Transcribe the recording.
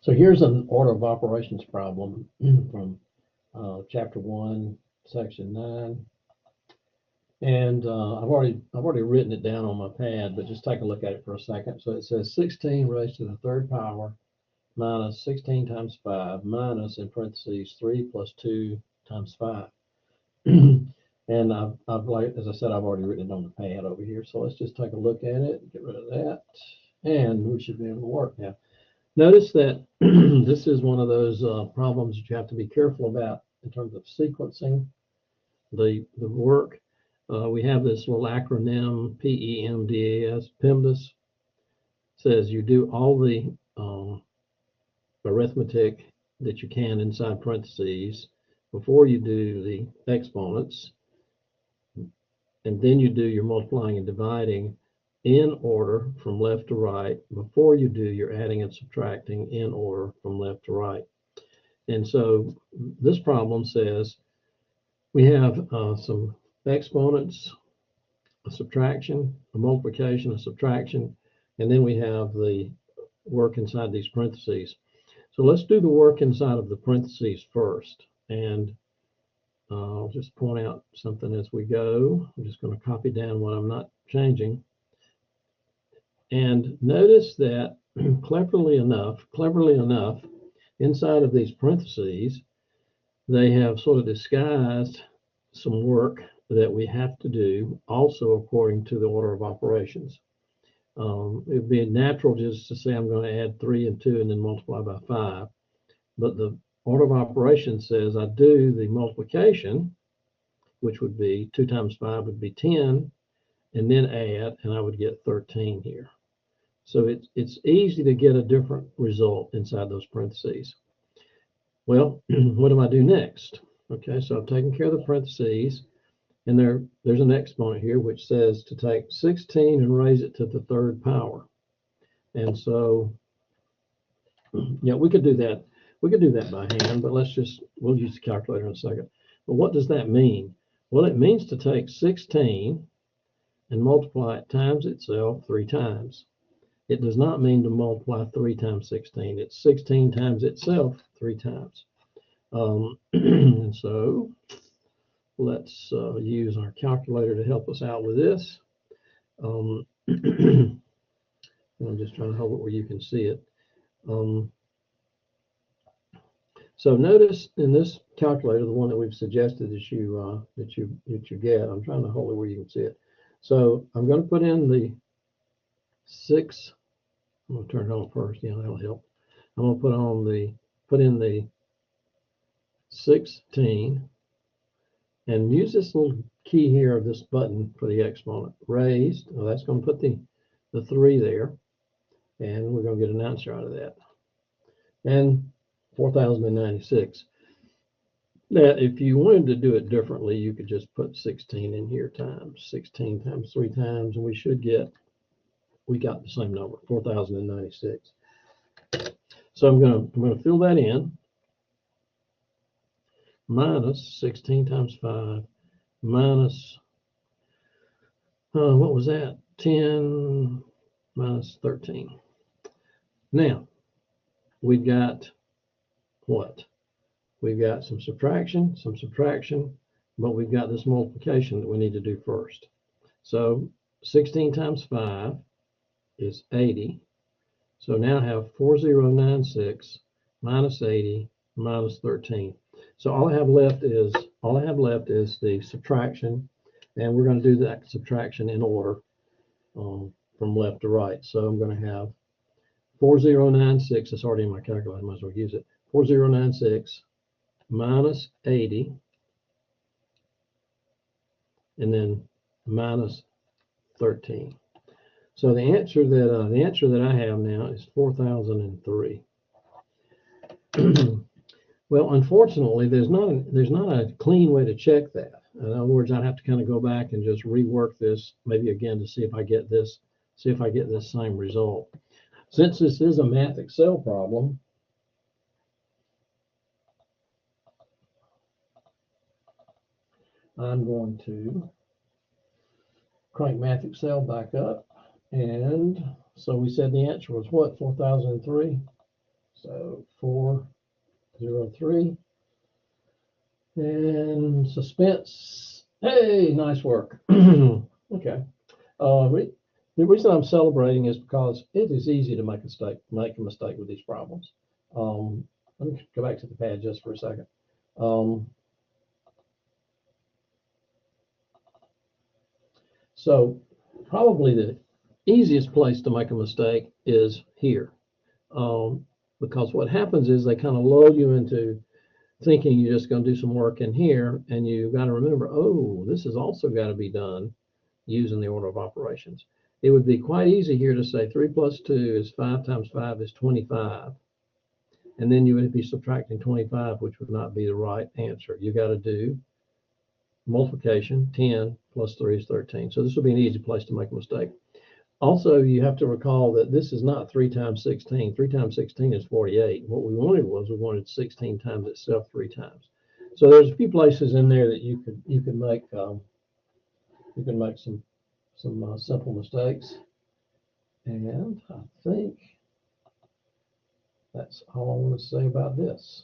So here's an order of operations problem from chapter 1, section 9. And I've already written it down on my pad, but just take a look at it for a second. So it says 16 raised to the third power minus 16 times 5 minus, in parentheses, 3 plus 2 times 5. And I've like, as I said, I've already written it on the pad over here. So let's just take a look at it, get rid of that, and we should be able to work now. Notice that this is one of those problems that you have to be careful about in terms of sequencing the work. We have this little acronym, PEMDAS, PEMDAS, says you do all the arithmetic that you can inside parentheses before you do the exponents, and then you do your multiplying and dividing in order from left to right before you do your adding and subtracting in order from left to right. And so this problem says we have some exponents, a subtraction, a multiplication, a subtraction, and then we have the work inside these parentheses. So let's do the work inside of the parentheses first. And I'll just point out something as we go. I'm just going to copy down what I'm not changing. And notice that cleverly enough, inside of these parentheses, they have sort of disguised some work that we have to do also according to the order of operations. It would be natural just to say I'm going to add 3 and 2 and then multiply by 5. But the order of operations says I do the multiplication, which would be 2 times 5 would be 10, and then add, and I would get 13 here. So it's easy to get a different result inside those parentheses. Well, what do I do next? Okay, so I've taken care of the parentheses, and there's an exponent here which says to take 16 and raise it to the third power. And so, yeah, we could do that. We could do that by hand, but we'll use the calculator in a second. But what does that mean? Well, it means to take 16 and multiply it times itself 3 times. It does not mean to multiply 3 times 16. It's 16 times itself 3 times. And so let's use our calculator to help us out with this. I'm just trying to hold it where you can see it. So notice in this calculator, the one that we've suggested that you get, I'm trying to hold it where you can see it. So I'm going to put in the 6. I'm going to turn it on first. Yeah, that'll help. I'm going to put in the 16 and use this little key here, this button for the exponent. Raised. Well, that's going to put the 3 there, and we're going to get an answer out of that. And 4,096. Now, if you wanted to do it differently, you could just put 16 in here times 16 times 3 times, and we got the same number, 4,096. So I'm going to fill that in. Minus 16 times 5 minus, what was that? 10 minus 13. Now, we've got what? We've got some subtraction, but we've got this multiplication that we need to do first. So 16 times 5 is 80. So now I have 4096 minus 80 minus 13. So all I have left is the subtraction, and we're going to do that subtraction in order from left to right. So I'm going to have 4096. It's already in my calculator. I might as well use it. 4096 minus 80, and then minus 13. So the answer that I have now is 4,003. Well, unfortunately, there's not a clean way to check that. In other words, I'd have to kind of go back and just rework this maybe again to see if I get this same result. Since this is a math Excel problem, I'm going to crank Math Excel back up. And so we said the answer was what, 4,003? So 403. And suspense. Hey, nice work. Okay. The reason I'm celebrating is because it is easy to make a mistake with these problems. Let me go back to the pad just for a second. So probably the easiest place to make a mistake is here. Because what happens is they kind of lull you into thinking you're just going to do some work in here, and you got to remember, oh, this has also got to be done using the order of operations. It would be quite easy here to say 3 plus 2 is 5 times 5 is 25. And then you would be subtracting 25, which would not be the right answer. You got to do multiplication. 10 plus 3 is 13. So this would be an easy place to make a mistake. Also, you have to recall that this is not 3 times 16. 3 times 16 is 48. What we wanted 16 times itself 3 times. So there's a few places in there that you can make some simple mistakes. And I think that's all I want to say about this.